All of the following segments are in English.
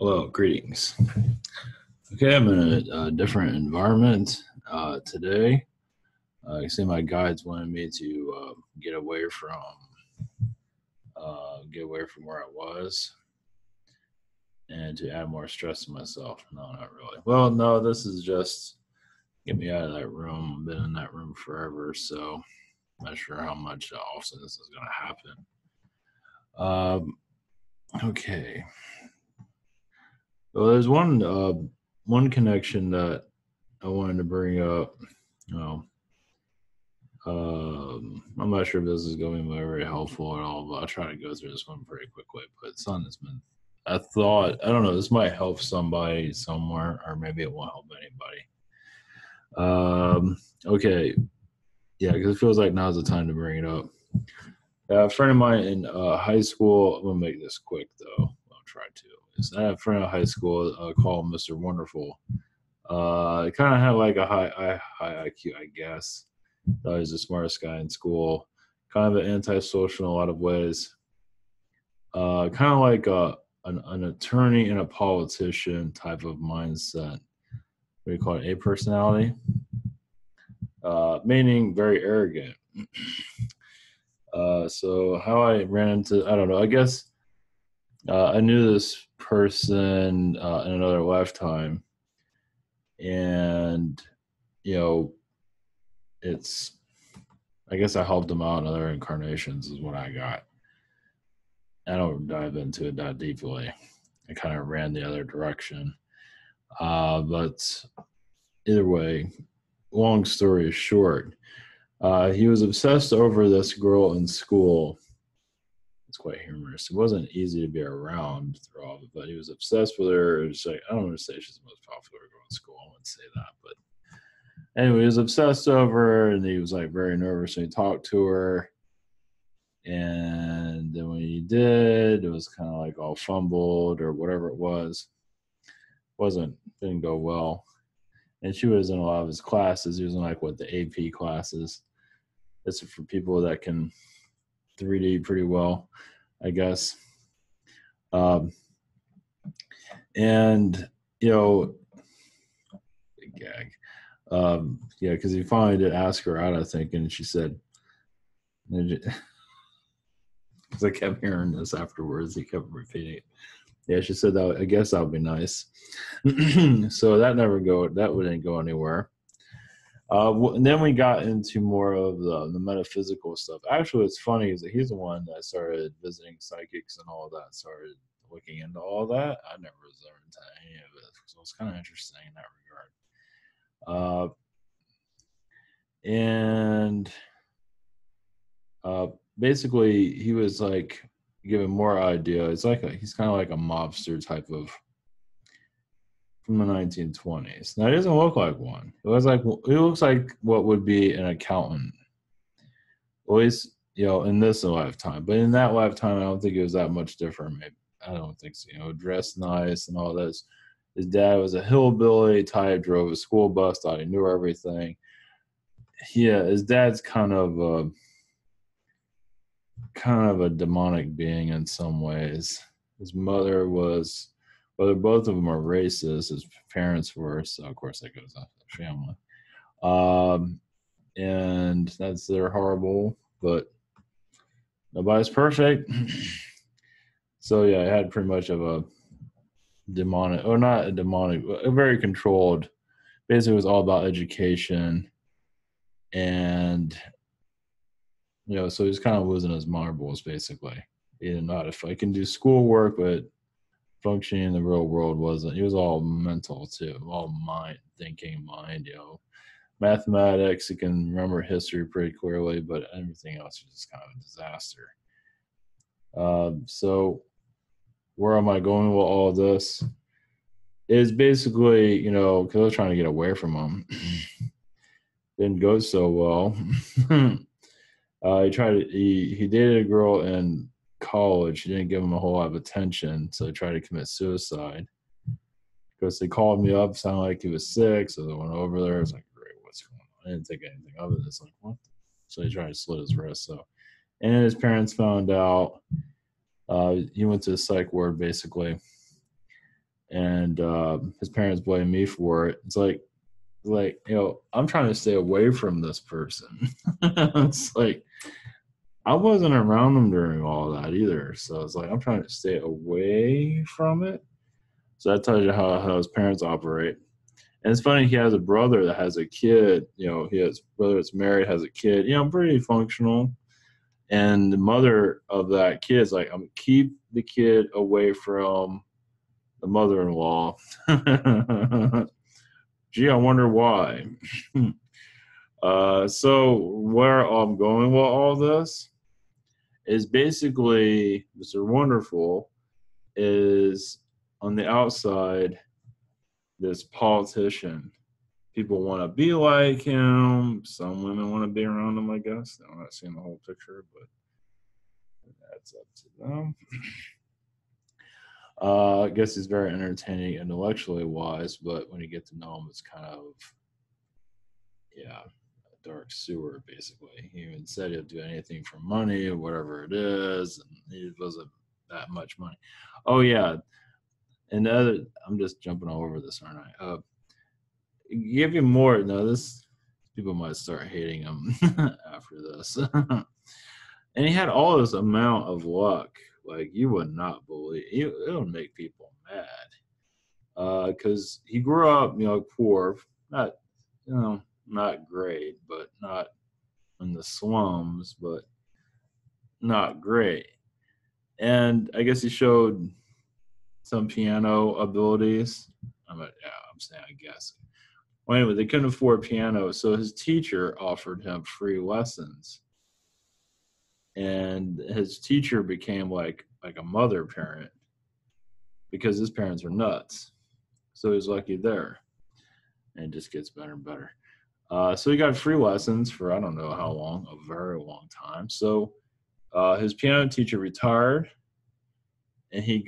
Hello, greetings. Okay, I'm in a different environment today. You see, my guides wanted me to get away from where I was, and to add more stress to myself. No, not really. Well, no, this is just get me out of that room. I've been in that room forever, so I'm not sure how much often this is going to happen. Okay. Well, there's one connection that I wanted to bring up. Oh, I'm not sure if this is going to be very helpful at all, but I'll try to go through this one pretty quickly. But something that's been, I don't know, this might help somebody somewhere, or maybe it won't help anybody. Okay, yeah, because it feels like now's the time to bring it up. A friend of mine in high school, I'm gonna make this quick though. I'll try to. I had a friend in high school called Mr. Wonderful. Kind of had like a high IQ, I guess. Thought he was the smartest guy in school. Kind of an antisocial in a lot of ways. Kind of like an attorney and a politician type of mindset. What do you call it? A personality, meaning very arrogant. So how I ran into, I don't know. I guess I knew this person in another lifetime, and you know, it's. I guess I helped him out in other incarnations. Is what I got. I don't dive into it that deeply. I kind of ran the other direction. But either way, long story short, he was obsessed over this girl in school. It's quite humorous. It wasn't easy to be around through all of it, but he was obsessed with her. It was like, I don't want to say she's the most popular girl in school. I wouldn't say that. But anyway, he was obsessed over her, and he was like very nervous when he talked to her. And then when he did, it was kind of like all fumbled or whatever it was. Didn't go well. And she was in a lot of his classes. He was in like the AP classes. It's for people that can 3D pretty well, I guess. And big gag. Yeah, because he finally did ask her out, I think, and she said, because I kept hearing this afterwards, he kept repeating it. Yeah, she said that. I guess that would be nice. So that wouldn't go anywhere. And then we got into more of the metaphysical stuff. Actually, what's funny is that he's the one that started visiting psychics and all that, started looking into all that. I never was ever into any of it, so it's kind of interesting in that regard. And basically, he was like giving more ideas. He's kind of like a mobster type of from the 1920s. Now, he doesn't look like one. He looks like what would be an accountant. At least, in this lifetime. But in that lifetime, I don't think it was that much different. Maybe I don't think so. Dressed nice and all this. His dad was a hillbilly type, drove a school bus, thought he knew everything. Yeah, his dad's kind of a demonic being in some ways. His mother was, whether both of them are racist, his parents were, so of course that goes off the family. And they're horrible, but nobody's perfect. So yeah, I had pretty much of a demonic, or not a demonic, a very controlled. Basically, it was all about education, and so he's kind of losing his marbles. Basically, he didn't know how to. I can do schoolwork, but functioning in the real world wasn't. He was all mental too, all mind, mathematics. He can remember history pretty clearly, but everything else is just kind of a disaster. So where am I going with all of this? Is basically, because I was trying to get away from him. Didn't go so well. He dated a girl in college. She didn't give him a whole lot of attention, so he tried to commit suicide. Because they called me up, sounded like he was sick, so they went over there. I was like, great, what's going on? I didn't think anything of it. It's like, what? So he tried to slit his wrist. And his parents found out. He went to the psych ward, basically. and his parents blame me for it. It's like I'm trying to stay away from this person. It's like I wasn't around him during all that either, so it's like I'm trying to stay away from it. So that tells you how his parents operate. And it's funny, he has a brother that has a kid. He has a brother that's married, has a kid. Pretty functional. And the mother of that kid is like, I'm keep the kid away from the mother-in-law. Gee, I wonder why. So where I'm going with all this is basically Mr. Wonderful is on the outside this politician. People want to be like him. Some women want to be around him, I guess. I'm not seeing the whole picture, but that's up to them. I guess he's very entertaining intellectually wise, but when you get to know him, it's kind of, a dark sewer, basically. He even said he'd do anything for money or whatever it is, and it wasn't that much money. Oh, yeah. And the other, I'm just jumping all over this, aren't I? Give you more. No, this, people might start hating him after this. And he had all this amount of luck, like you would not believe. It'll make people mad, because he grew up, poor, not, not great, but not in the slums, but not great. And I guess he showed some piano abilities. I'm saying I guess. Well, anyway, they couldn't afford piano, so his teacher offered him free lessons. And his teacher became like a mother parent because his parents are nuts. So he's lucky there. And it just gets better and better. So he got free lessons for I don't know how long, a very long time. So his piano teacher retired, and he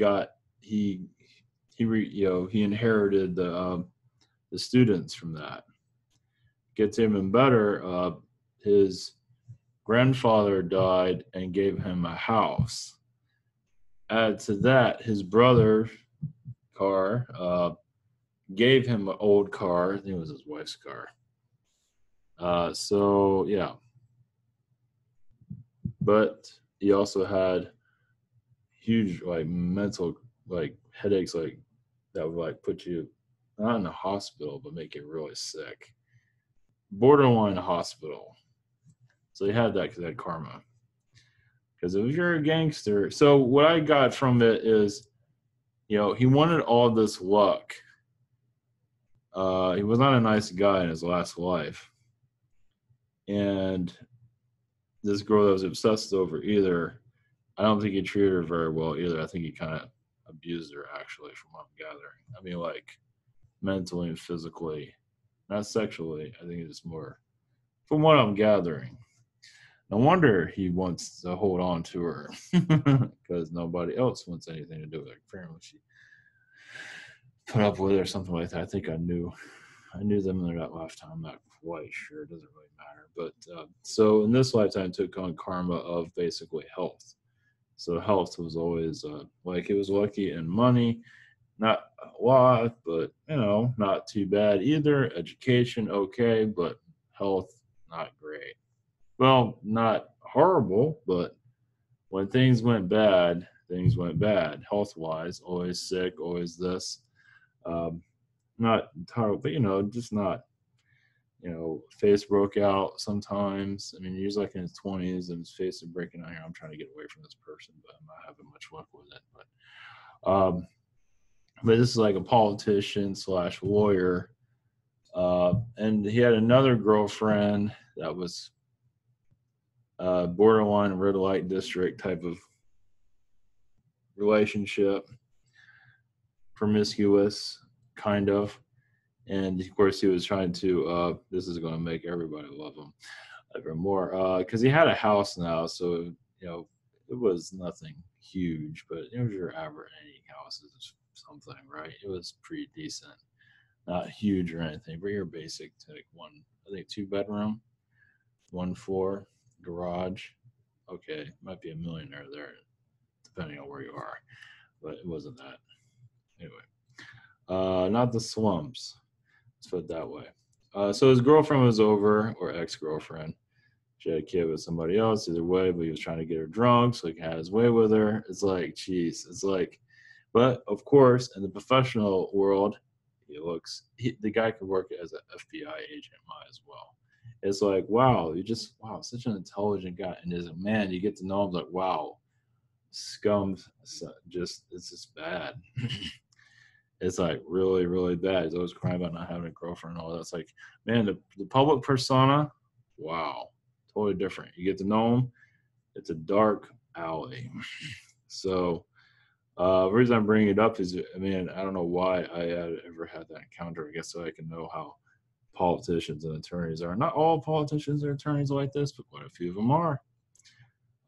inherited the students from that. Gets even better. His grandfather died and gave him a house. Add to that, his brother car gave him an old car. I think it was his wife's car. So yeah, but he also had huge mental headaches that would put you not in the hospital but make you really sick, borderline hospital. So he had that because he had karma. Because if you're a gangster, so what I got from it is, he wanted all this luck. He was not a nice guy in his last life, and this girl that was obsessed over either, I don't think he treated her very well either. I think he kind of abused her, actually, from what I'm gathering. I mean, mentally and physically, not sexually. I think it's more, from what I'm gathering. No wonder he wants to hold on to her because nobody else wants anything to do with her. Apparently, she put up with it or something like that. I think I knew them in that lifetime. I'm not quite sure. It doesn't really matter. But so in this lifetime, took on karma of basically health. So health was always he was lucky in money, not a lot, but not too bad either. Education, okay, but health, not great. Well, not horrible, but when things went bad, health wise, always sick, always this. Not entirely, but just not. Face broke out sometimes. I mean, he was in his 20s and his face is breaking out here. I'm trying to get away from this person, but I'm not having much luck with it. But this is like a politician / lawyer. And he had another girlfriend that was borderline red light district type of relationship, promiscuous, kind of. And of course, he was trying to. This is going to make everybody love him even more because he had a house now, so it was nothing huge, but it was your average house is something, right? It was pretty decent, not huge or anything, but your basic one, I think 2-bedroom, 1 floor, garage. Okay, might be a millionaire there, depending on where you are, but it wasn't that anyway. Not the slumps. Let's put it that way. So his girlfriend was over, or ex-girlfriend. She had a kid with somebody else, either way, but he was trying to get her drunk so he could have his way with her. It's like, geez, it's like, but of course, in the professional world, the guy could work as an FBI agent, might as well. It's like, wow, wow, such an intelligent guy. And as a man, you get to know him, like, wow, scum, it's just bad. It's like really, really bad. He's always crying about not having a girlfriend and all that. It's like, man, the public persona, wow, totally different. You get to know him, it's a dark alley. So, the reason I'm bringing it up is, I mean, I don't know why I had ever had that encounter. I guess so I can know how politicians and attorneys are. Not all politicians are attorneys like this, but quite a few of them are.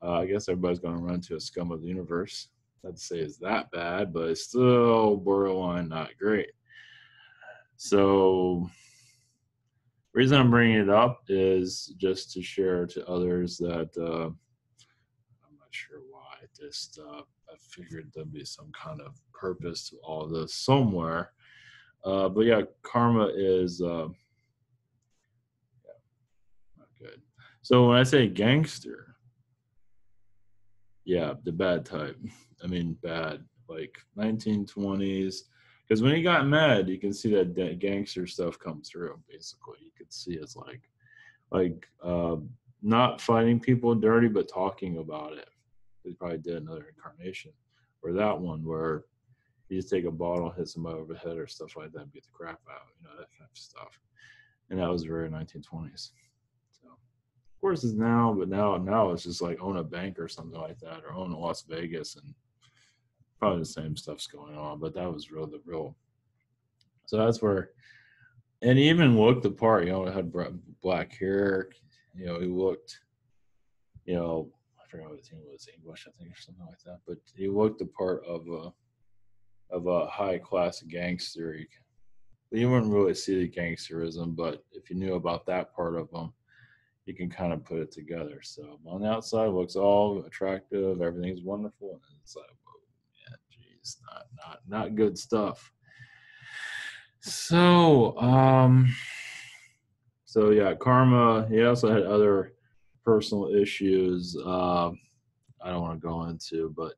I guess everybody's going to run to a scum of the universe. Not to say it's that bad, but it's still borderline not great. So, reason I'm bringing it up is just to share to others that I'm not sure why. Just I figured there'd be some kind of purpose to all this somewhere. But yeah, karma is not good. So when I say gangster, yeah, the bad type. I mean, bad, like 1920s. Because when he got mad, you can see that gangster stuff come through. Basically, you could see it's like not fighting people dirty, but talking about it. He probably did another incarnation, or that one where you just take a bottle, hit somebody over the head, or stuff like that, and beat the crap out, that kind of stuff. And that was very 1920s. So, of course, it's now, but now it's just like own a bank or something like that, or own Las Vegas, and probably the same stuff's going on. But that was real, the real. So that's where, and he even looked the part. It had black hair. He looked, I forgot what the team was, English, I think, or something like that. But he looked the part of a high class gangster. You wouldn't really see the gangsterism, but if you knew about that part of him, you can kind of put it together. So on the outside, looks all attractive, everything's wonderful, and it's like, whoa, yeah, geez, not good stuff. So, so yeah, karma. He also had other personal issues. I don't want to go into, but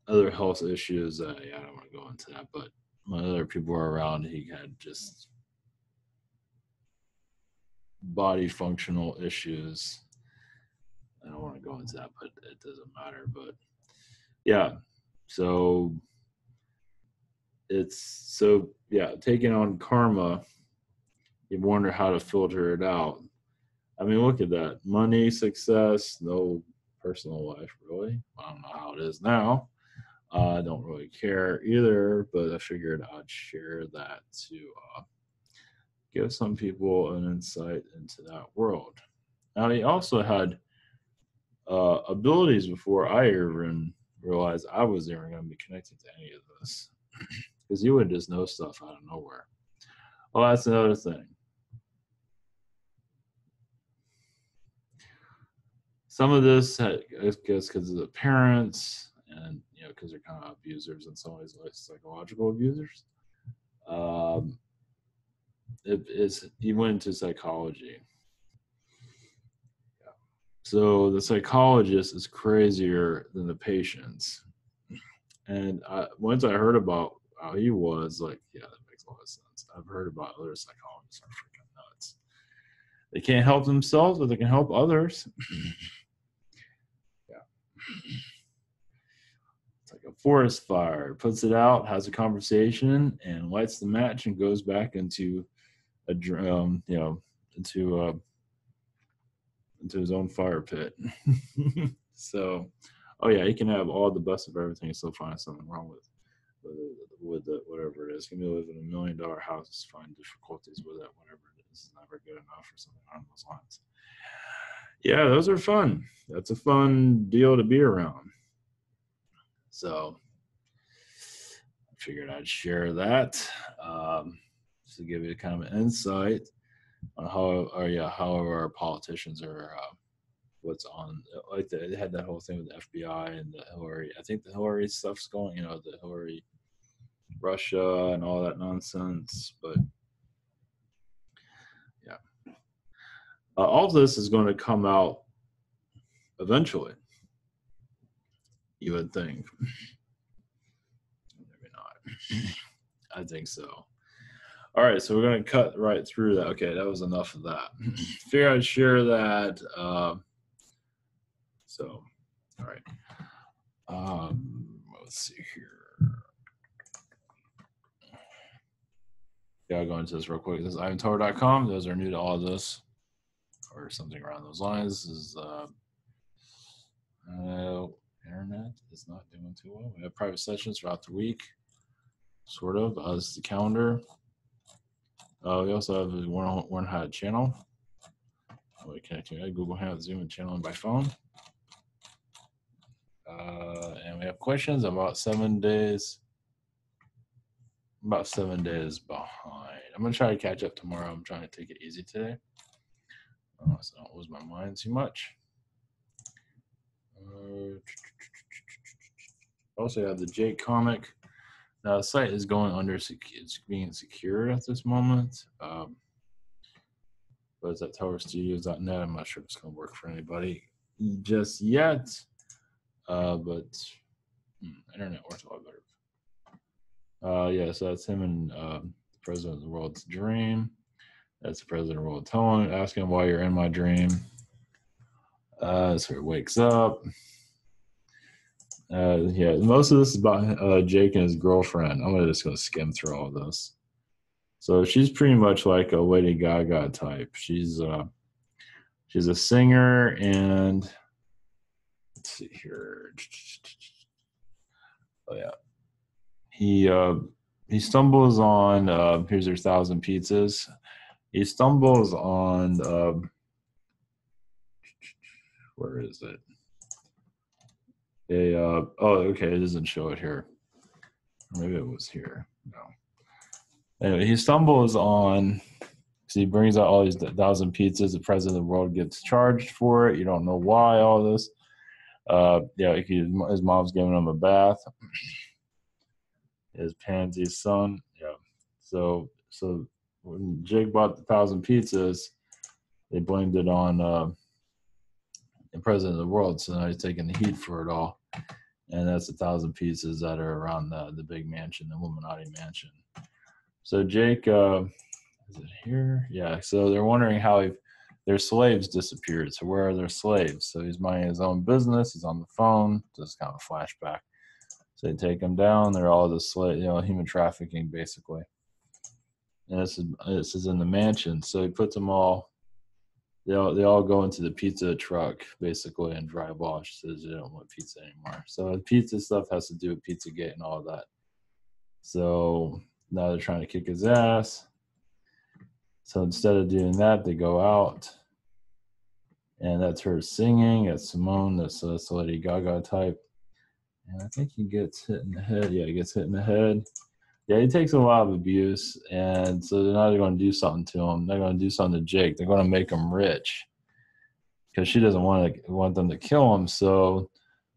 other health issues. Yeah, I don't want to go into that, but when other people were around, he had just body functional issues. I don't want to go into that, but it doesn't matter. But yeah, so taking on karma, you wonder how to filter it out. I mean, look at that. Money, success, no personal life, really. I don't know how it is now. I don't really care either, but I figured I'd share that to give some people an insight into that world. Now, he also had abilities before I even realized I was ever going to be connected to any of this. Because you would just know stuff out of nowhere. Oh, that's another thing. Some of this, I guess, because of the parents, and because they're kind of abusers in some ways, like psychological abusers. He went into psychology. Yeah. So the psychologist is crazier than the patients. And once I heard about how he was, like, yeah, that makes a lot of sense. I've heard about other psychologists are freaking nuts. They can't help themselves, but they can help others. Yeah. It's like a forest fire. Puts it out, has a conversation, and lights the match and goes back into into his own fire pit. So, oh yeah, he can have all the best of everything and still find something wrong with whatever it is. He may live in $1 million house, find difficulties with it, whatever it is. It's never good enough or something along those lines. Yeah, those are fun. That's a fun deal to be around. So I figured I'd share that just to give you kind of an insight on how our politicians are what's on. Like they had that whole thing with the FBI and the Hillary. I think the Hillary stuff's going. The Hillary, Russia, and all that nonsense. But yeah, all of this is going to come out eventually. You would think. Maybe not. I think so. All right, so we're going to cut right through that. Okay, that was enough of that. Figure I'd share that. So, all right. Let's see here. Yeah, I'll go into this real quick. This is ivantorah.com. Those are new to all of this, or something around those lines. This is internet is not doing too well. We have private sessions throughout the week, sort of. This is the calendar. We also have a one hat channel. We connecting Google Hangout, Zoom, and channeling by phone. And we have questions about 7 days. About 7 days behind. I'm gonna try to catch up tomorrow. I'm trying to take it easy today, so I don't lose my mind too much. Also have the Jake comic. Now the site is going under. It's being secured at this moment. But it's at towerstudios.net. I'm not sure if it's going to work for anybody just yet. But internet works a lot better. Yeah, so that's him and the President of the World's Dream. That's the President of the World telling, asking why you're in my dream. So he wakes up. Yeah, most of this is about Jake and his girlfriend. I'm just going to skim through all of this. So she's pretty much like a Lady Gaga type. She's a singer, and let's see here. Oh yeah, he stumbles on. Here's her 1,000 pizzas. He stumbles on. Where is it? Oh, okay. It doesn't show it here. Maybe it was here. No. Anyway, he stumbles on. So he brings out all these 1,000 pizzas. The president of the world gets charged for it. You don't know why all this. Yeah, his mom's giving him a bath. His pansy's son. Yeah. So when Jake bought the 1,000 pizzas, they blamed it on the president of the world. So now he's taking the heat for it all. And that's 1,000 pizzas that are around the big mansion, the Illuminati mansion. So Jake, is it here? Yeah. So they're wondering how their slaves disappeared. So where are their slaves? So he's minding his own business. He's on the phone. Just kind of flashback. So they take him down. They're all the slave, human trafficking basically. And this is in the mansion. So he puts them all. They all go into the pizza truck basically and drive off. She says they don't want pizza anymore. So the pizza stuff has to do with Pizzagate and all of that. So now they're trying to kick his ass. So instead of doing that, they go out. And that's her singing. That's Simone. That's Lady Gaga type. And I think he gets hit in the head. Yeah, he gets hit in the head. Yeah, he takes a lot of abuse, and so now they're going to do something to him. They're going to do something to Jake. They're going to make him rich because she doesn't want them to kill him. So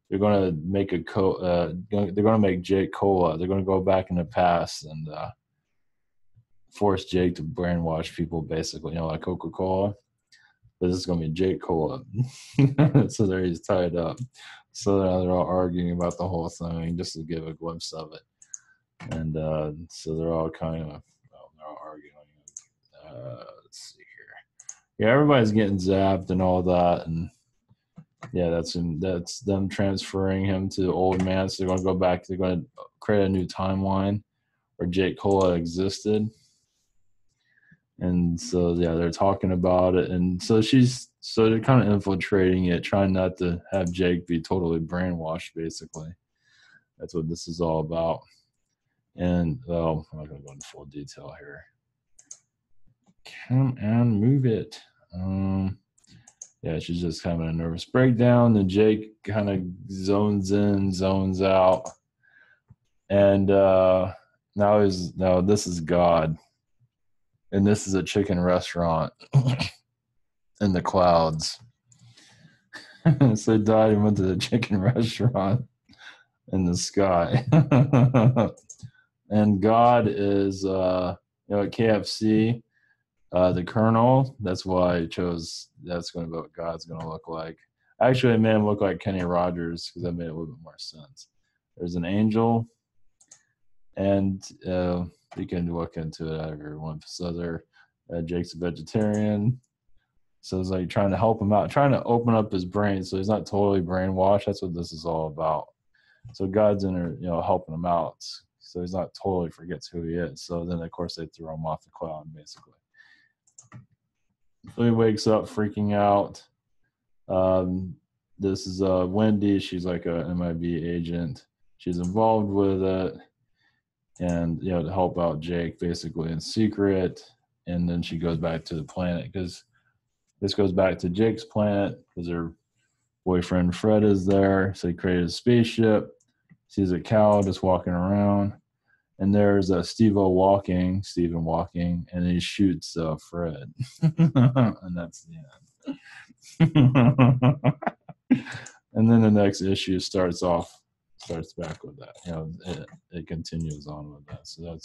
they're going to make they're going to make Jake Cola. They're going to go back in the past and force Jake to brainwash people, basically, like Coca-Cola. But this is going to be Jake Cola. So there he's tied up. So now they're all arguing about the whole thing, just to give a glimpse of it. And so they're all kind of, they're all arguing. Let's see here. Yeah, everybody's getting zapped and all that. And yeah, that's them transferring him to the old man. So they're going to go back. They're going to create a new timeline where Jake Cola existed. And so, yeah, they're talking about it. And so they're kind of infiltrating it, trying not to have Jake be totally brainwashed, basically. That's what this is all about. And, I'm not going to go into full detail here. Come and move it. Yeah, she's just having a nervous breakdown. And Jake kind of zones in, zones out. And now this is God. And this is a chicken restaurant in the clouds. So he died and went to the chicken restaurant in the sky. And God is, at KFC, the Colonel. That's why I chose. That's going to be what God's going to look like. Actually, it made him look like Kenny Rogers because that made a little bit more sense. There's an angel, and you can look into it. Everyone. So there, Jake's a vegetarian. So it's like trying to help him out, trying to open up his brain so he's not totally brainwashed. That's what this is all about. So God's in there, helping him out. So he's not totally forgets who he is. So then, of course, they throw him off the cloud, basically. So he wakes up freaking out. This is Wendy. She's like a MIB agent. She's involved with it. And, to help out Jake, basically, in secret. And then she goes back to the planet because this goes back to Jake's planet because her boyfriend Fred is there. So he created a spaceship, sees a cow just walking around, and there's Stephen walking, and he shoots Fred. And that's the end. And then the next issue starts back with that. It continues on with that. So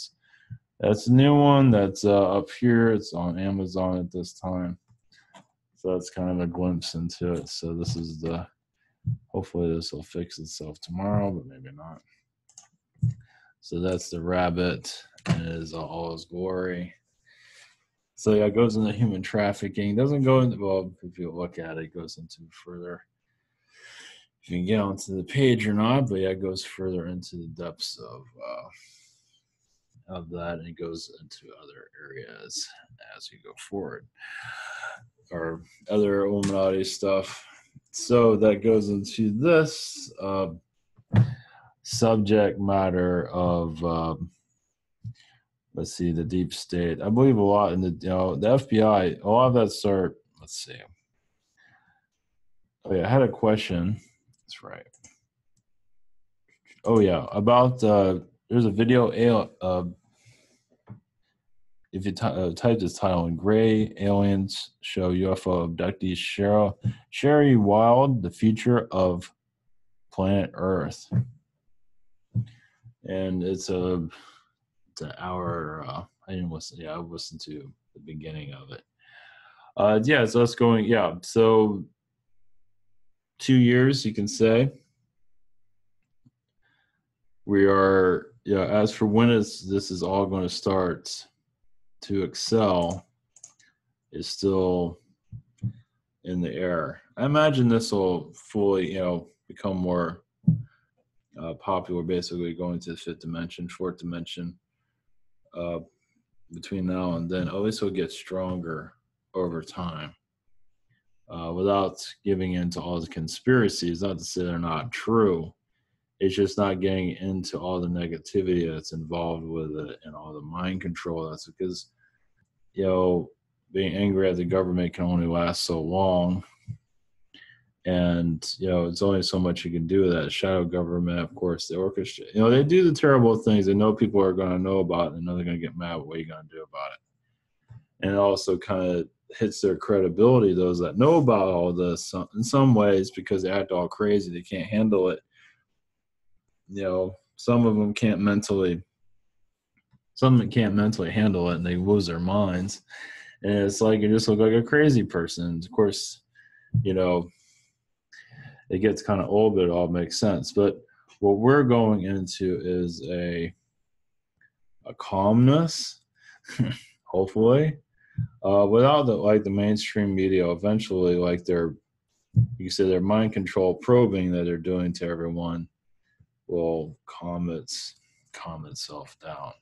that's a new one that's up here. It's on Amazon at this time. So that's kind of a glimpse into it. So this is hopefully this will fix itself tomorrow, but maybe not. So that's the rabbit, and it is all his glory. So yeah, it goes into human trafficking. Doesn't go into, well, if you look at it, it goes into further. If you can get onto the page or not, but yeah, it goes further into the depths of that, and it goes into other areas as you go forward, or other Illuminati stuff. So that goes into this subject matter of let's see, the deep state. I believe a lot in the the FBI. A lot of that start. Let's see. Oh yeah, I had a question. That's right. Oh yeah, about there's a video. If you type this title in, Gray Aliens Show UFO Abductees Sherry Wild, The Future of Planet Earth. And it's an hour. I didn't listen. Yeah, I listened to the beginning of it. Yeah, so it's going. Yeah, so 2 years, you can say. We are. Yeah, as for when this is all going to start to excel, is still in the air. I imagine this will fully, become more popular, basically going to the fourth dimension. Between now and then, at least it'll get stronger over time. Without giving into all the conspiracies, not to say they're not true. It's just not getting into all the negativity that's involved with it and all the mind control. That's because, being angry at the government can only last so long. And, it's only so much you can do with that shadow government. Of course, the orchestra, they do the terrible things they know people are going to know about and know they're going to get mad. What are you going to do about it? And it also kind of hits their credibility, those that know about all this in some ways, because they act all crazy. They can't handle it. Some of them can't mentally handle it, and they lose their minds. And it's like, you just look like a crazy person. Of course, it gets kind of old, but it all makes sense. But what we're going into is a calmness, hopefully, without the mainstream media. Eventually, like you can say their mind control probing that they're doing to everyone will calm itself down.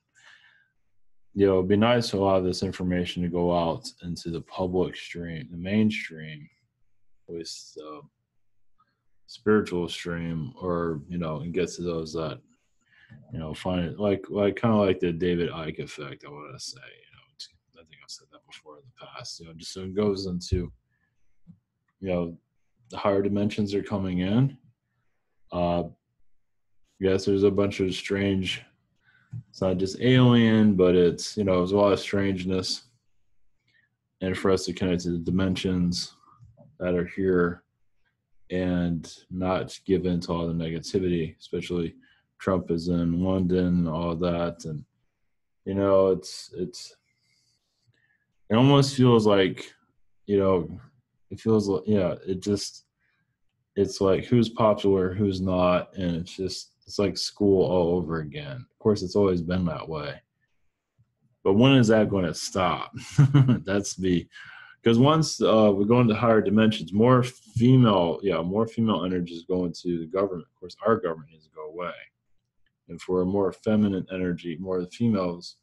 It'd be nice for a lot of this information to go out into the public stream, the mainstream, at least spiritual stream, or and get to those that find it like kind of like the David Icke effect. I want to say, I think I've said that before in the past. Just so it goes into the higher dimensions are coming in. Yes, there's a bunch of strange. It's not just alien, but it's there's a lot of strangeness, and for us to connect to the dimensions that are here, and not give in to all the negativity, especially Trump is in London and all that. And, it almost feels like, it feels like, it's like who's popular, who's not. And it's like school all over again. Of course, it's always been that way. But when is that going to stop? That's because once we go into higher dimensions, more female energies go into the government. Of course, our government needs to go away. And for a more feminine energy, more of the females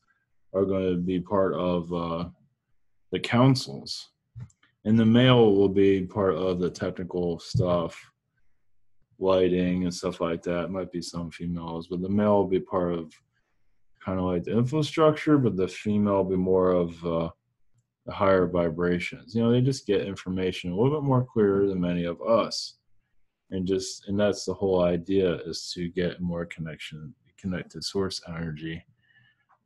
are going to be part of the councils. And the male will be part of the technical stuff, lighting and stuff like that. Might be some females, but the male will be part of kind of like the infrastructure, but the female will be more of the higher vibrations. They just get information a little bit more clearer than many of us. And that's the whole idea, is to get more connected source energy,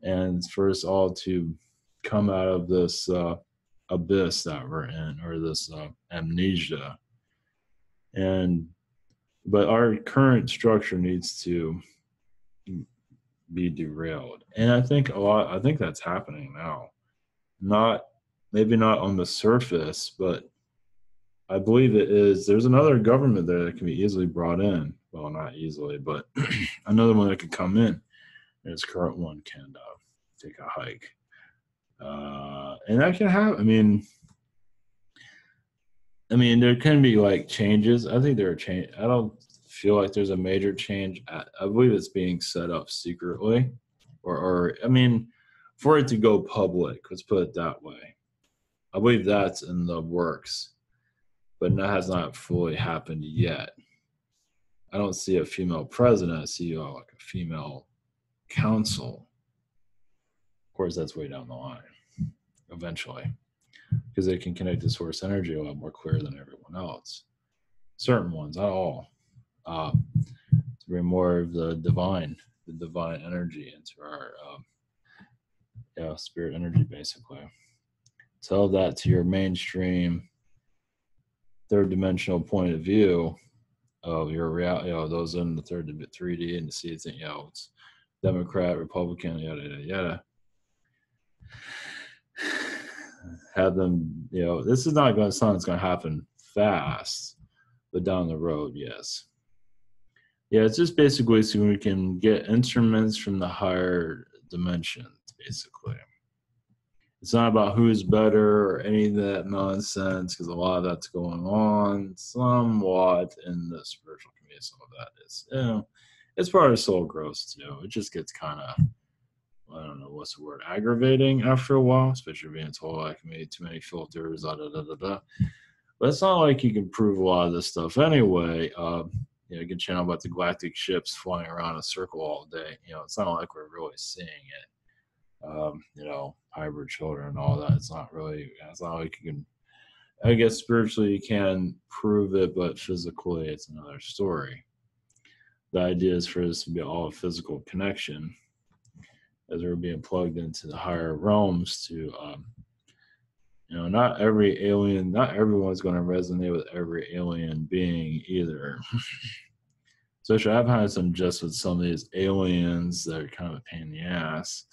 and for us all to come out of this abyss that we're in, or this amnesia. But our current structure needs to be derailed. And I think that's happening now. Maybe not on the surface, but I believe it is. There's another government there that can be easily brought in. Well, not easily, but another one that can come in. And its current one can take a hike. And that can happen. I mean, there can be like changes. I think there are changes. I don't feel like there's a major change. I believe it's being set up secretly, or for it to go public. Let's put it that way. I believe that's in the works, but that has not fully happened yet. I don't see a female president. I see like a female council. Of course, that's way down the line, eventually, because they can connect to source energy a lot more clear than everyone else. Certain ones, not all. To bring more of the divine energy into our spirit energy, basically. Tell that to your mainstream third dimensional point of view of your reality, those in the 3D, and to see it's Democrat, Republican, yada yada yada. Have them, this is not going to sound it's going to happen fast, but down the road, yes. Yeah, it's just basically so we can get instruments from the higher dimensions, basically. It's not about who's better or any of that nonsense, because a lot of that's going on somewhat in the spiritual community. Some of that is, it's part of soul growth too. It just gets kind of, I don't know what's the word, aggravating after a while, especially being told I made too many filters, But it's not like you can prove a lot of this stuff anyway. You can channel about the galactic ships flying around in a circle all day. It's not like we're really seeing it. Hybrid children and all that. It's not like you can, I guess spiritually you can prove it, but physically it's another story. The idea is for this to be all a physical connection, as we're being plugged into the higher realms to, not everyone's going to resonate with every alien being either. Especially, I've had some just with some of these aliens that are kind of a pain in the ass,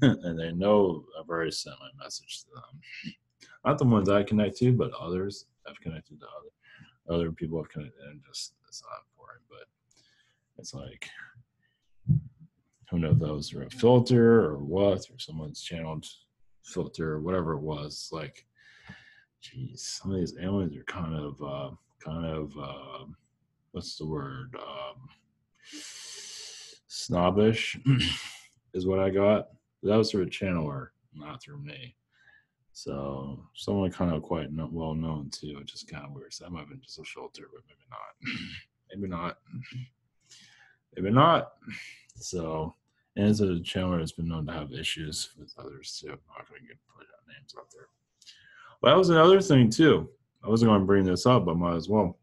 and they know I've already sent my message to them. Not the ones I connect to, but others I've connected to other people I've connected, and just it's not important. But it's like, who knows if that was through a filter or what, or someone's channeled filter or whatever it was. Like, geez, some of these aliens are kind of what's the word? Snobbish is what I got. But that was through a channeler, not through me. So someone kind of quite well known too, which is kind of weird. So that might have been just a filter, but maybe not. maybe not. So, and as a channeler has been known to have issues with others too. I'm not going to put names out there. But that was another thing too. I wasn't going to bring this up, but I might as well.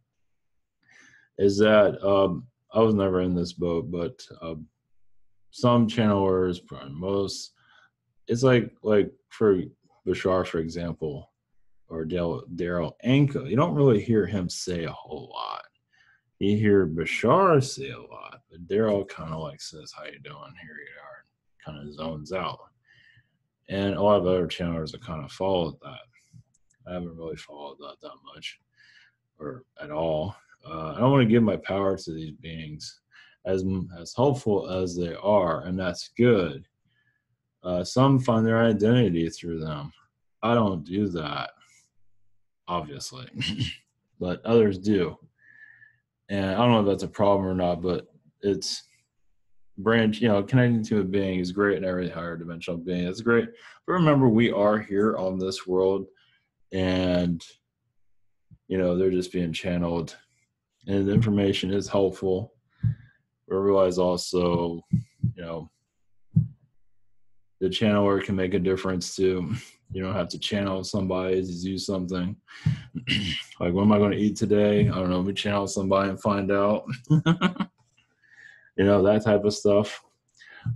Is that I was never in this boat, but some channelers, probably most, it's like for Bashar, for example, or Daryl Anka, you don't really hear him say a whole lot. You hear Bashar say a lot, but Daryl kind of like says, "How you doing? Here you are," kind of zones out. And a lot of other channelers have kind of followed that. I haven't really followed that much or at all. I don't want to give my power to these beings, as helpful as they are, and that's good. Some find their identity through them. I don't do that, obviously, but others do. And I don't know if that's a problem or not, but it's connecting to a being is great in every higher dimensional being. It's great. But remember, we are here on this world, and they're just being channeled, and the information is helpful. But realize also, the channeler can make a difference too. You don't have to channel somebody to do something. Like, what am I going to eat today? I don't know. We channel somebody and find out. That type of stuff.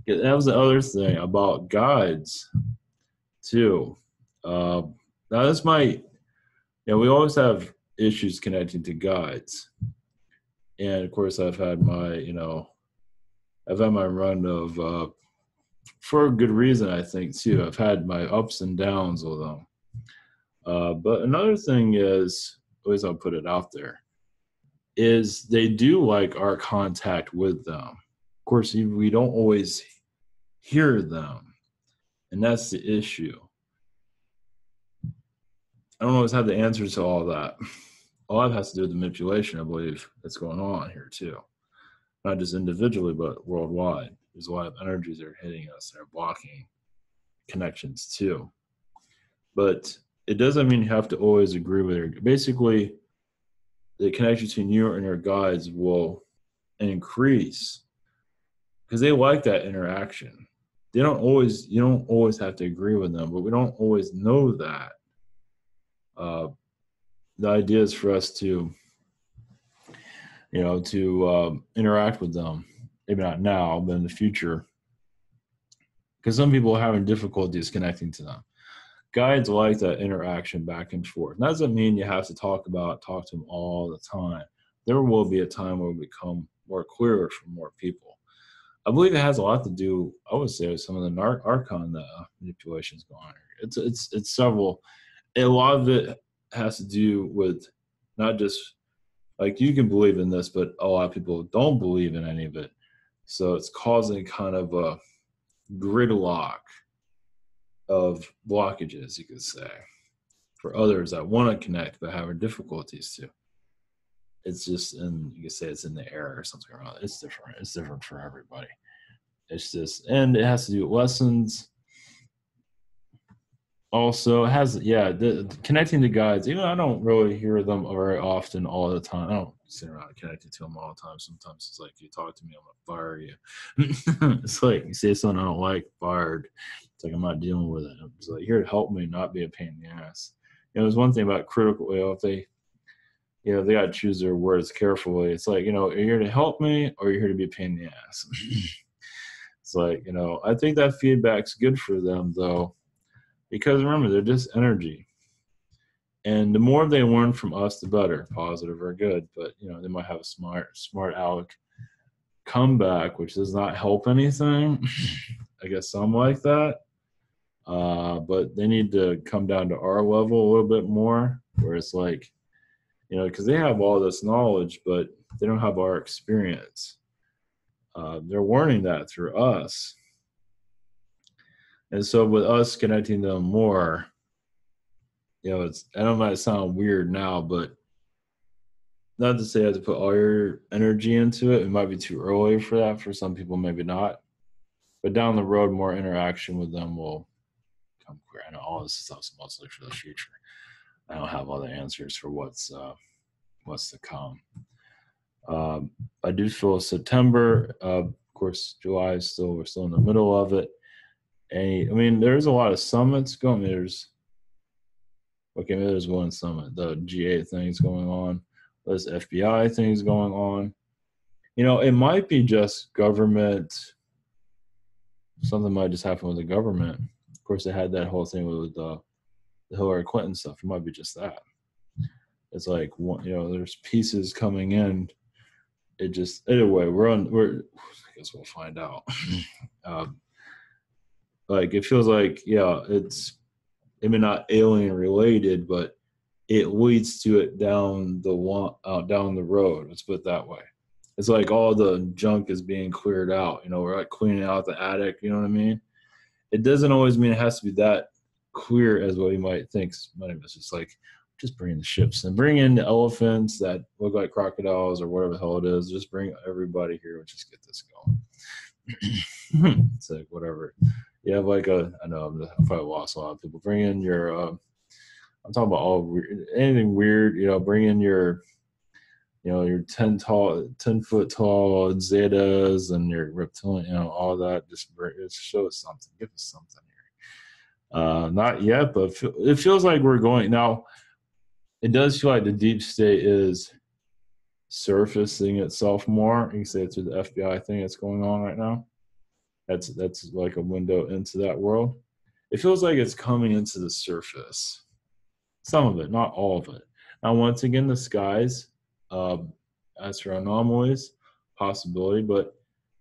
That was the other thing about guides too. Now this might, we always have issues connecting to guides. And of course I've had my run of, for a good reason, I think too. I've had my ups and downs with them. But another thing is, always I'll put it out there, is they do like our contact with them. Of course, we don't always hear them, and that's the issue. I don't always have the answers to all that. All that has to do with the manipulation, I believe, that's going on here too. Not just individually, but worldwide. There's a lot of energies that are hitting us that are blocking connections too. But it doesn't mean you have to always agree with it. Basically, the connection between you and your guides will increase because they like that interaction. You don't always have to agree with them, but we don't always know that. The idea is for us to interact with them. Maybe not now, but in the future. Because some people are having difficulties connecting to them. Guides like that interaction back and forth. That doesn't mean you have to talk to them all the time. There will be a time where we become more clearer for more people. I believe it has a lot to do, I would say, with some of the Archon manipulations going on. It's several. A lot of it has to do with not just, like, you can believe in this, but a lot of people don't believe in any of it. So it's causing kind of a gridlock of blockages, you could say, for others that want to connect but having difficulties to. It's just, and you could say it's in the air or something around it. It's different. It's different for everybody. It's just, and it has to do with lessons. Also, it has, connecting to guides. Even I don't really hear them very often all the time. I don't sit around connecting to them all the time. Sometimes it's like, you talk to me, I'm gonna fire you. It's like, you say something I don't like, fired. It's like, I'm not dealing with it. I'm just like, here to help me, not be a pain in the ass. There's one thing about critical, if they got to choose their words carefully. It's like, you're here to help me or you're here to be a pain in the ass. It's like, I think that feedback's good for them though, because remember, they're just energy. And the more they learn from us, the better, positive or good. But, they might have a smart aleck comeback, which does not help anything. I guess some like that. But they need to come down to our level a little bit more, where it's like, because they have all this knowledge, but they don't have our experience. They're learning that through us. And so with us connecting them more, I know it might sound weird now, but not to say you have to put all your energy into it. It might be too early for that. For some people, maybe not. But down the road, more interaction with them will come clear. I know all this stuff's mostly for the future. I don't have all the answers for what's to come. I do feel September. Of course, July is we're still in the middle of it. And there's a lot of summits going. There's one summit. The G8 thing's going on. There's FBI things going on. It might be just government. Something might just happen with the government. Of course, they had that whole thing with the Hillary Clinton stuff. It might be just that. It's like, there's pieces coming in. It just, anyway, I guess we'll find out. Like, it feels like, it's maybe not alien related, but it leads to it down the road. Let's put it that way. It's like all the junk is being cleared out. We're like cleaning out the attic. You know what I mean? It doesn't always mean it has to be that clear as what you might think. It's just like, just bring the ships and bring in the elephants that look like crocodiles or whatever the hell it is. Just bring everybody here and just get this going. It's like, whatever. You have like I know I probably lost a lot of people. Bring in your, I'm talking about anything weird, bring in your, your 10 foot tall Zetas and your reptilian, all that. Just show us something. Give us something here. Not yet, but it feels like we're going now. It does feel like the deep state is surfacing itself more. You can say it's through the FBI thing that's going on right now. That's like a window into that world. It feels like it's coming into the surface. Some of it, not all of it. Now, once again, the skies, as for anomalies, possibility, but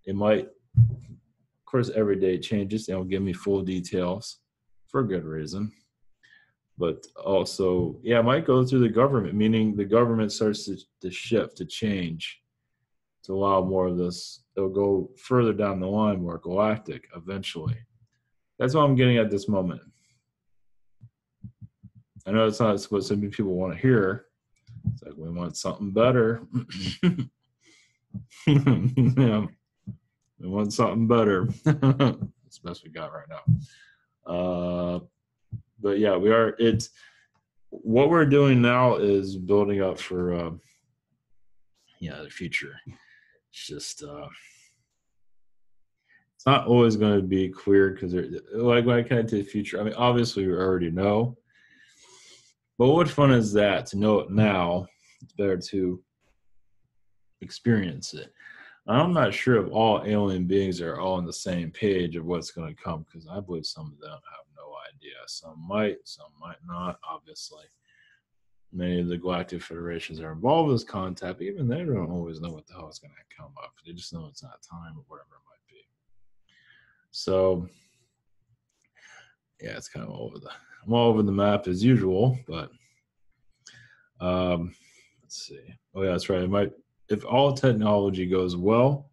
it might, of course, every day it changes. They don't give me full details for a good reason. But also, it might go through the government, meaning the government starts to shift, to change, to allow more of this. It'll go further down the line, more galactic eventually. That's what I'm getting at this moment. I know it's not what some people want to hear. It's like, we want something better. Yeah, we want something better. That's the best we got right now. But yeah, what we're doing now is building up for the future. It's just it's not always going to be clear because like when I connect to the future, I mean, obviously we already know, but what fun is that to know it now? It's better to experience it. I'm not sure if all alien beings are all on the same page of what's going to come, because I believe some of them have no idea. Some might not, obviously. Many of the Galactic Federations are involved with this contact, but even they don't always know what the hell is going to come up. They just know it's not time or whatever it might be. So, it's kind of I'm all over the map as usual, but let's see. Oh yeah, that's right. It might, if all technology goes well,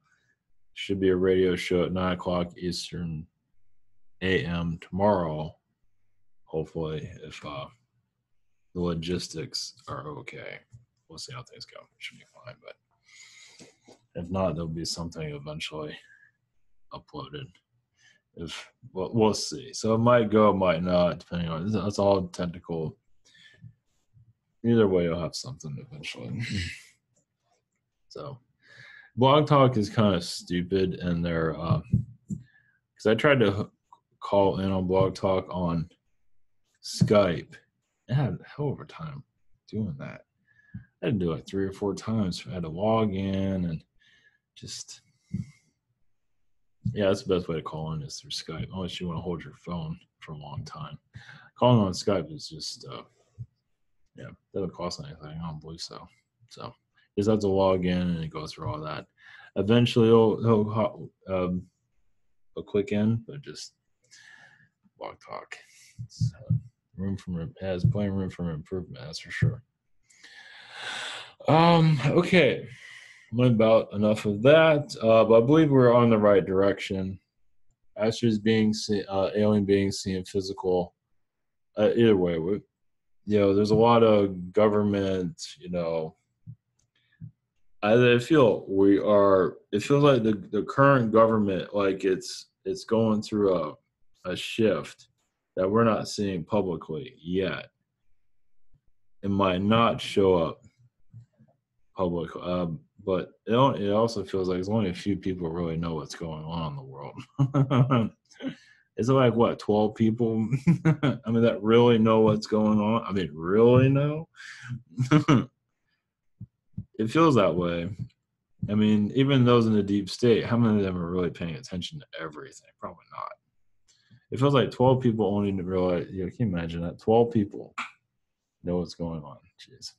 should be a radio show at 9:00 Eastern AM tomorrow. Hopefully, if the logistics are okay. We'll see how things go. It should be fine, but if not, there'll be something eventually uploaded. We'll see. So it might go, it might not, depending on. That's all technical. Either way, you'll have something eventually. So, Blog Talk is kind of stupid, and they're because I tried to call in on Blog Talk on Skype. I had a hell of a time doing that. I had to do it like 3 or 4 times. I had to log in and just, that's the best way to call in is through Skype, unless you want to hold your phone for a long time. Calling on Skype is just, doesn't cost anything. I don't believe so. So you just have to log in and go through all that. Eventually, he'll click in, but just Blog Talk. It's, has plenty of room for improvement, that's for sure. Okay. About enough of that, but I believe we're on the right direction. Astros alien beings seeing physical. Either way, there's a lot of government. I feel we are. It feels like the current government, like it's going through a shift that we're not seeing publicly yet. It might not show up public, but it also feels like there's only a few people who really know what's going on in the world. Is it like, what, 12 people? I mean, that really know what's going on? I mean, really know? It feels that way. I mean, even those in the deep state, how many of them are really paying attention to everything? Probably not. It feels like 12 people only realize. Can you imagine that? 12 people know what's going on. Jeez.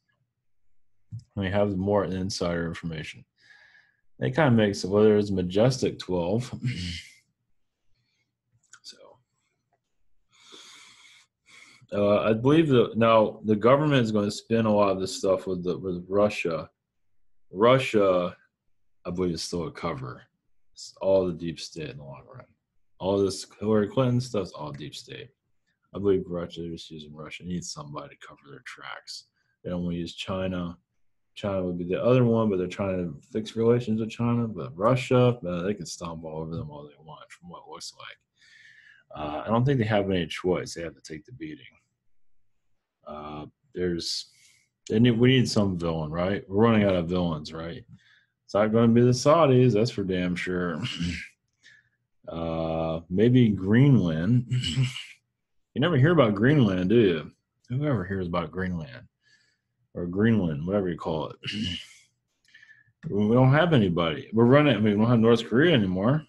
We have more insider information. It kind of makes it, whether it's Majestic 12. So I believe now the government is going to spin a lot of this stuff with Russia. Russia, I believe, is still a cover. It's all the deep state in the long run. All this Hillary Clinton stuff is all deep state. I believe Russia, they're just using Russia. They need somebody to cover their tracks. They don't want to use China. China would be the other one, but they're trying to fix relations with China. But Russia, they can stomp all over them all they want, from what it looks like. I don't think they have any choice. They have to take the beating. We need some villain, right? We're running out of villains, right? It's not going to be the Saudis, that's for damn sure. Maybe Greenland. You never hear about Greenland, do you? Who ever hears about Greenland? Or Greenland, whatever you call it. We don't have anybody. We don't have North Korea anymore.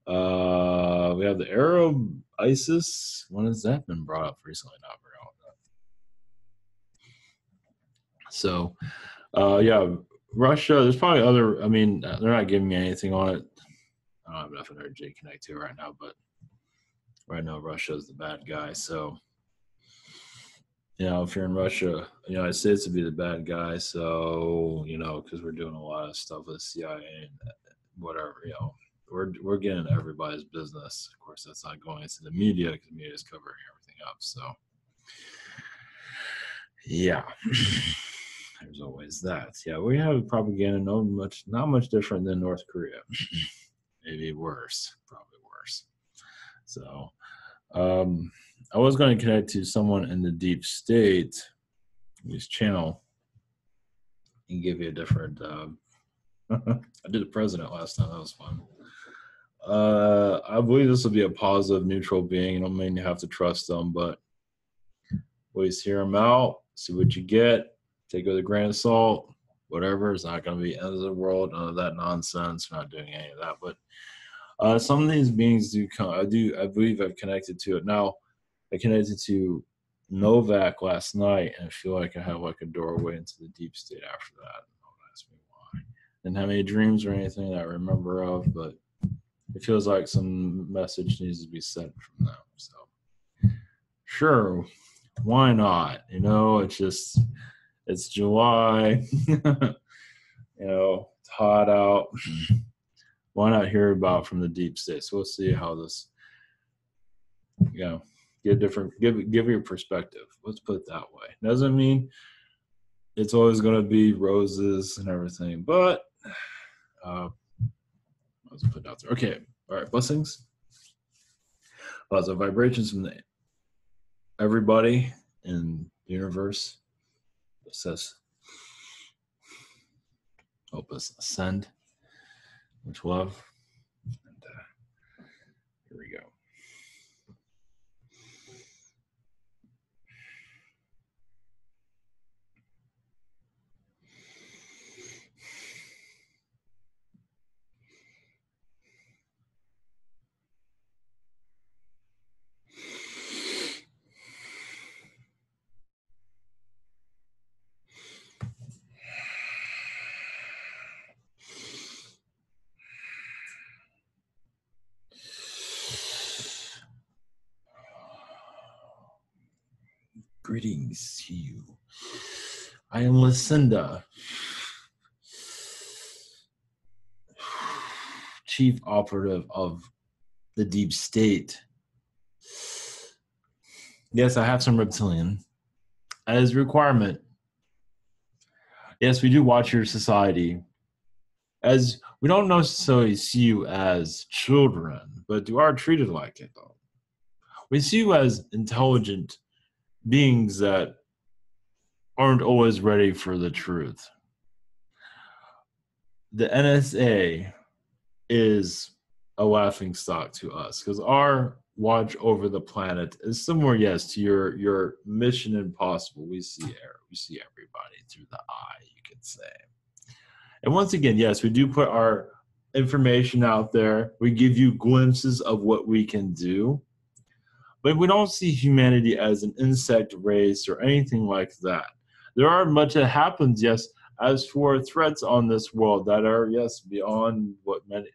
We have the Arab ISIS. When has that been brought up recently? Not very often. So, Russia, there's probably other, they're not giving me anything on it. I don't have enough energy to connect to right now, but right now Russia is the bad guy. So, if you're in Russia, the United States would be the bad guy. So, because we're doing a lot of stuff with the CIA and whatever, we're getting everybody's business. Of course, that's not going into the media because the media is covering everything up. So, yeah, there's always that. Yeah, we have propaganda not much different than North Korea. Maybe worse, probably worse. So, I was going to connect to someone in the deep state, his channel, and give you a different. I did the president last time. That was fun. I believe this will be a positive, neutral being. I don't mean you have to trust them, but always hear them out, see what you get, take it with a grain of salt, whatever. It's not going to be end of the world, none of that nonsense. We're not doing any of that. But some of these beings do come. I believe I've connected to it. Now, I connected to Novak last night, and I feel like I have like a doorway into the deep state after that. Don't ask me why. Didn't have any dreams or anything that I remember of, but it feels like some message needs to be sent from them. So, sure, why not? It's July. It's hot out. Why not hear about from the deep state? So we'll see how this, give your perspective. Let's put it that way. Doesn't mean it's always going to be roses and everything, but let's put it out there. Okay. All right. Blessings. Lots of vibrations from everybody in the universe. It says, help us ascend. Much love. And here we go. Greetings to you. I am Lucinda, chief operative of the deep state. Yes, I have some reptilian as a requirement. Yes, we do watch your society. As we don't necessarily see you as children, but you are treated like it, though. We see you as intelligent beings that aren't always ready for the truth. The NSA is a laughingstock to us because our watch over the planet is similar, yes, to your Mission Impossible. We see everybody through the eye, you could say. And once again, yes, we do put our information out there. We give you glimpses of what we can do. But we don't see humanity as an insect race or anything like that. There are much that happens, yes, as for threats on this world that are, yes, beyond what many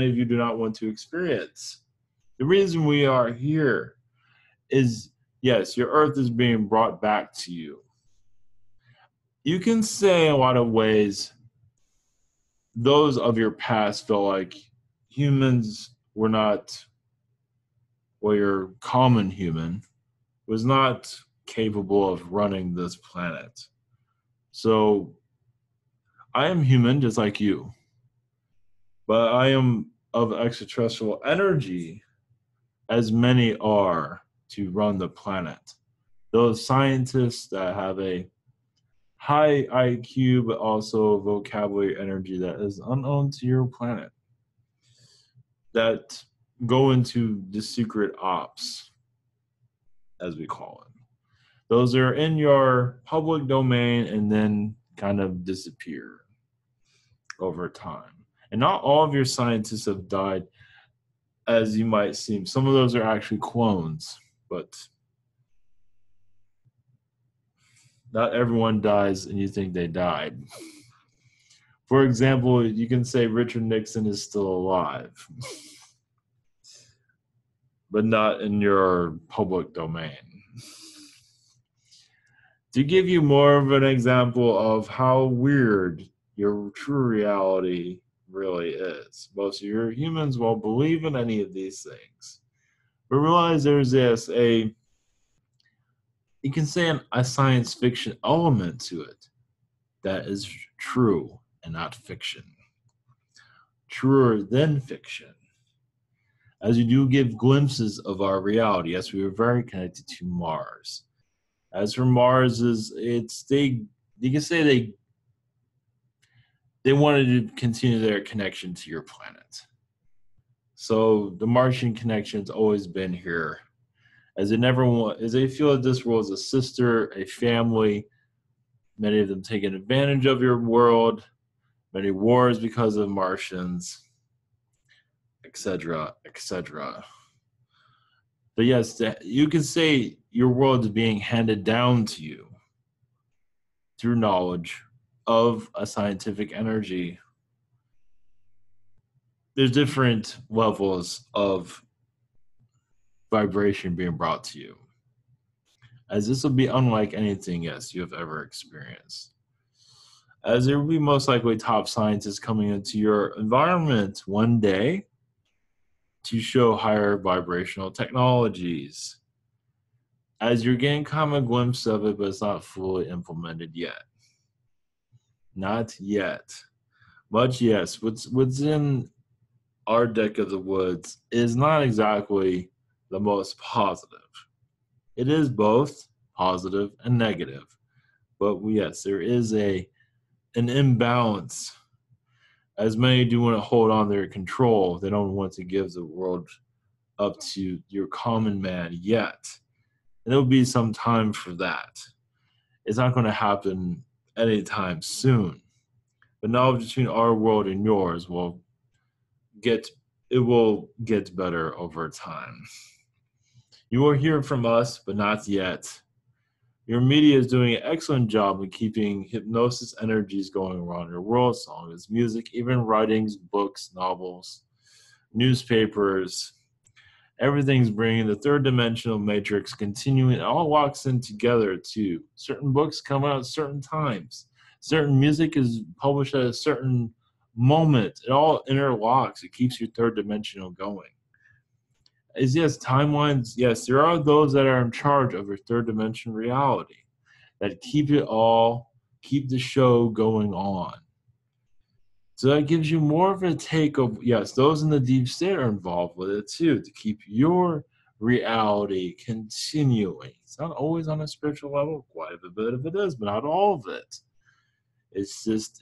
of you do not want to experience. The reason we are here is, yes, your earth is being brought back to you. You can say in a lot of ways, those of your past feel like humans were not, or your common human was not capable of running this planet. So I am human just like you, but I am of extraterrestrial energy as many are to run the planet. Those scientists that have a high IQ, but also vocabulary energy that is unknown to your planet, that go into the secret ops, as we call it. Those are in your public domain and then kind of disappear over time. And not all of your scientists have died as you might seem. Some of those are actually clones, but not everyone dies and you think they died. For example, you can say Richard Nixon is still alive, but not in your public domain. To give you more of an example of how weird your true reality really is, most of your humans won't believe in any of these things. But realize there's you can say a science fiction element to it that is true and not fiction. Truer than fiction. As you do give glimpses of our reality, yes, we are very connected to Mars. As for Mars, you can say they wanted to continue their connection to your planet. So the Martian connection's always been here, as they feel that this world is a sister, a family. Many of them taking advantage of your world, many wars because of Martians, etc., etc. But yes, you can say your world is being handed down to you through knowledge of a scientific energy. There's different levels of vibration being brought to you, as this will be unlike anything, yes, you have ever experienced. As there will be most likely top scientists coming into your environment one day to show higher vibrational technologies. As you're getting kind of a glimpse of it, but it's not fully implemented yet. Not yet. But yes, what's in our deck of the woods is not exactly the most positive. It is both positive and negative. But yes, there is an imbalance. As many do want to hold on their control, they don't want to give the world up to your common man yet. And it'll be some time for that. It's not going to happen anytime soon. But knowledge between our world and yours will get better over time. You will hear from us, but not yet. Your media is doing an excellent job in keeping hypnosis energies going around your world, songs, music, even writings, books, novels, newspapers. Everything's bringing the third dimensional matrix continuing. It all locks in together too. Certain books come out at certain times. Certain music is published at a certain moment. It all interlocks. It keeps your third dimensional going. Yes, timelines. Yes, there are those that are in charge of your third dimension reality that keep the show going on. So that gives you more of a take of, yes, those in the deep state are involved with it too, to keep your reality continuing. It's not always on a spiritual level, quite a bit of it is, but not all of it. It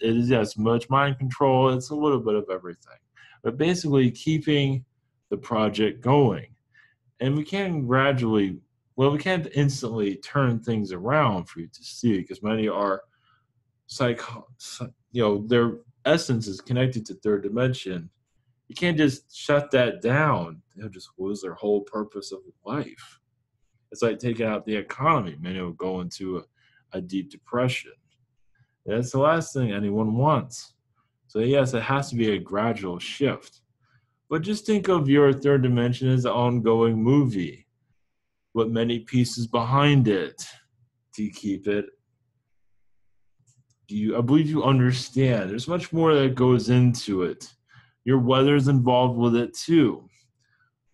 is, yes, much mind control. It's a little bit of everything. But basically keeping the project going. And we can't instantly turn things around for you to see, because many are their essence is connected to third dimension, You can't just shut that down. They'll just lose their whole purpose of life. It's like taking out the economy. Many will go into a deep depression. That's the last thing anyone wants. So yes, it has to be a gradual shift. But just think of your third dimension as an ongoing movie with many pieces behind it to keep it. I believe you understand. There's much more that goes into it. Your weather's involved with it too.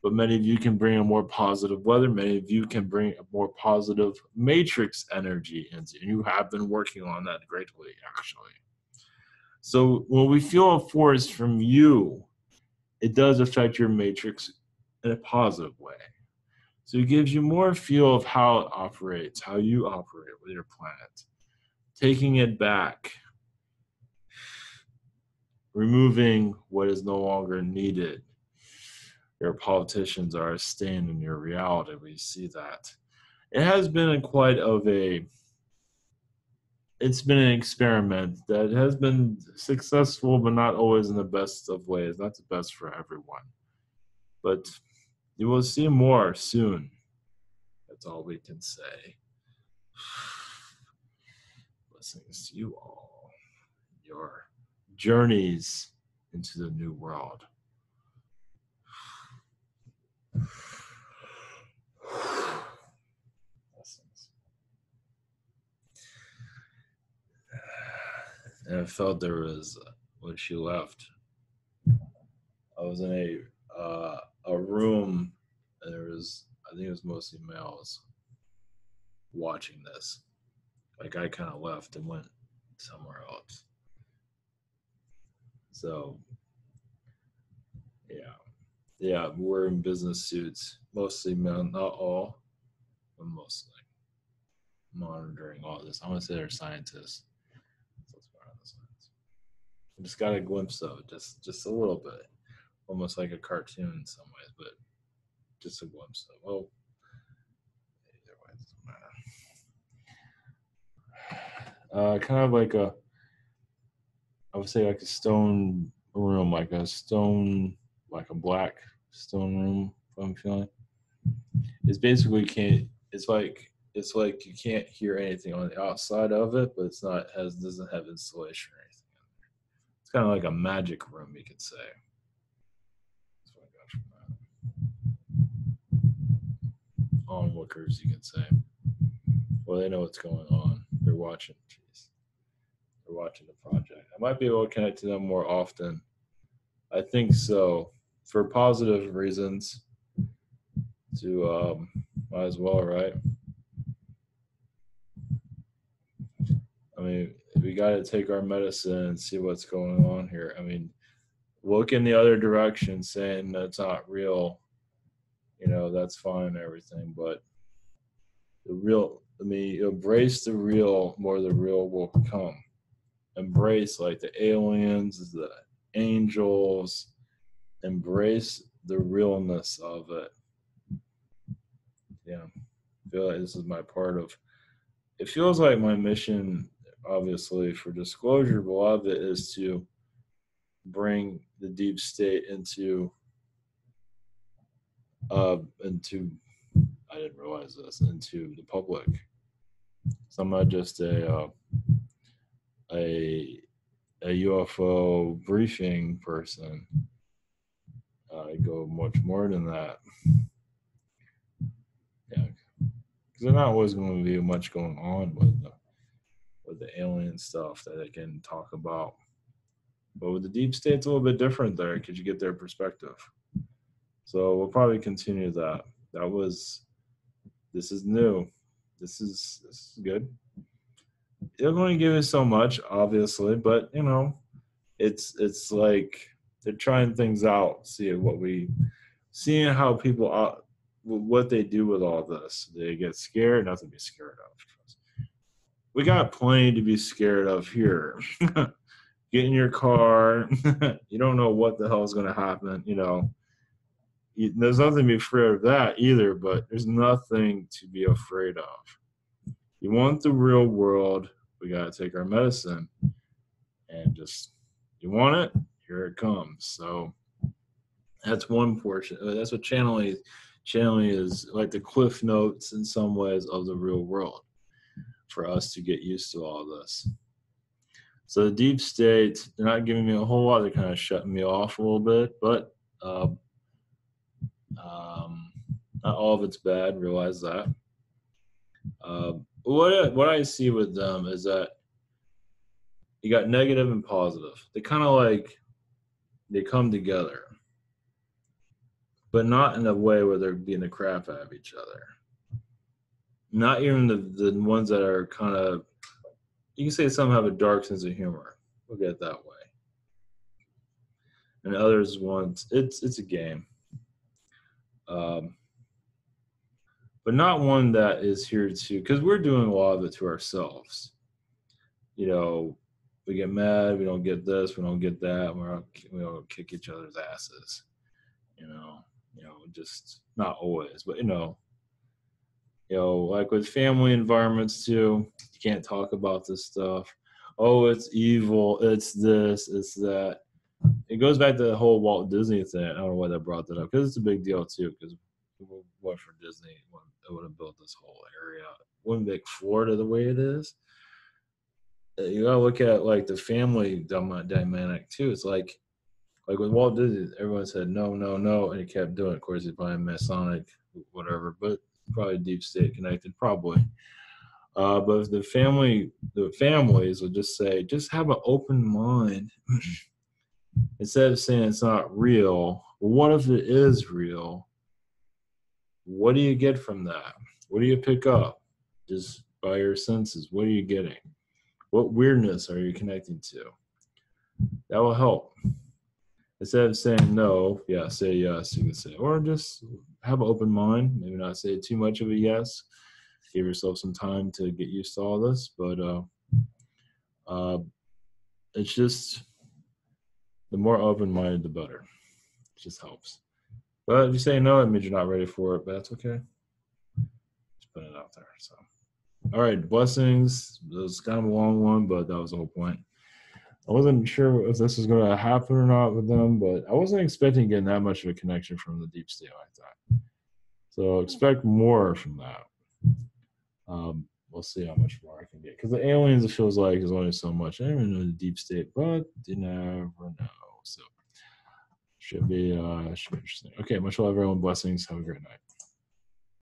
But many of you can bring a more positive weather. Many of you can bring a more positive matrix energy into, and you have been working on that greatly, actually. So when we feel a force from you, it does affect your matrix in a positive way. So it gives you more feel of how it operates, how you operate with your planet. Taking it back, removing what is no longer needed. Your politicians are staying in your reality. We see that. It has been it's been an experiment that has been successful, but not always in the best of ways. Not the best for everyone. But you will see more soon. That's all we can say. Blessings to you all. Your journeys into the new world. Blessings. And I felt there was, when she left, I was in a room, and there was, I think it was mostly males watching this. Like I kind of left and went somewhere else. So, yeah, we're in business suits, mostly men, not all, but mostly monitoring all this. I want to say they're scientists. I just got a glimpse of it, just a little bit, almost like a cartoon in some ways, but just a glimpse of. Well, either way, it doesn't matter. Kind of like I would say like a stone room, like a black stone room. If I'm feeling, it's basically can't. It's like you can't hear anything on the outside of it, but it's not doesn't have insulation or anything. It's kind of like a magic room, you could say. That's what I got from that. Onlookers, you could say. Well, they know what's going on. They're watching. Jeez. They're watching the project. I might be able to connect to them more often. I think so, for positive reasons. Might as well, right? I mean, we got to take our medicine and see what's going on here. I mean, look in the other direction, saying that's not real. That's fine and everything, but embrace the real, more the real will come. Embrace like the aliens, the angels, embrace the realness of it. Yeah, I feel like this is my part of, it feels like my mission, obviously, for disclosure, but a lot of it is to bring the deep state into I didn't realize this, into the public. So I'm not just a UFO briefing person. I go much more than that. Yeah, because there's not always going to be much going on with the alien stuff that I can talk about. But with the deep state, it's a little bit different there because you get their perspective. So we'll probably continue that. This is new. This is good. They're going to give us so much, obviously, but it's like they're trying things out, seeing how people what they do with all this. They get scared, nothing to be scared of. We got plenty to be scared of here. Get in your car. You don't know what the hell is going to happen. There's nothing to be afraid of that either, but there's nothing to be afraid of. You want the real world, we got to take our medicine and you want it, here it comes. So That's one portion. That's what channeling is like the cliff notes in some ways of the real world for us to get used to all this. So the deep state, they're not giving me a whole lot. They're kind of shutting me off a little bit, but um, not all of it's bad. Realize that. What I see with them is that you got negative and positive. They kind of like they come together, but not in a way where they're being a crap out of each other. Not even the ones that are kind of, you can say some have a dark sense of humor. Look at it that way. And others want it's a game, but not one that is here to, because we're doing a lot of it to ourselves. You know, we get mad, we don't get this, we don't get that, we don't kick each other's asses. You know, just not always, but like with family environments too, you can't talk about this stuff. Oh, it's evil, it's this, it's that. It goes back to the whole Walt Disney thing. I don't know why they brought that up, because it's a big deal too, because what for Disney, it would have built this whole area. Wouldn't make Florida the way it is. You gotta look at like the family dynamic too. It's like with Walt Disney, everyone said no, no, no, and he kept doing it. Of course, he's probably Masonic, whatever, but probably deep state connected, probably. But if the families will just say, just have an open mind. Instead of saying it's not real, well, what if it is real? What do you get from that? What do you pick up just by your senses? What are you getting? What weirdness are you connecting to? That will help. Instead of saying no, yeah, say yes, you can say, or just have an open mind, maybe not say too much of a yes. Give yourself some time to get used to all this, but it's just, the more open-minded, the better. It just helps. But if you say no, it means you're not ready for it, but that's okay. Just put it out there. So, all right, blessings. It was kind of a long one, but that was the whole point. I wasn't sure if this was going to happen or not with them, but I wasn't expecting getting that much of a connection from the deep state like that. So expect more from that. We'll see how much more I can get. Because the aliens, it feels like, is only so much. I don't even know the deep state, but you never know. So should be interesting. Okay, much love, everyone. Blessings. Have a great night.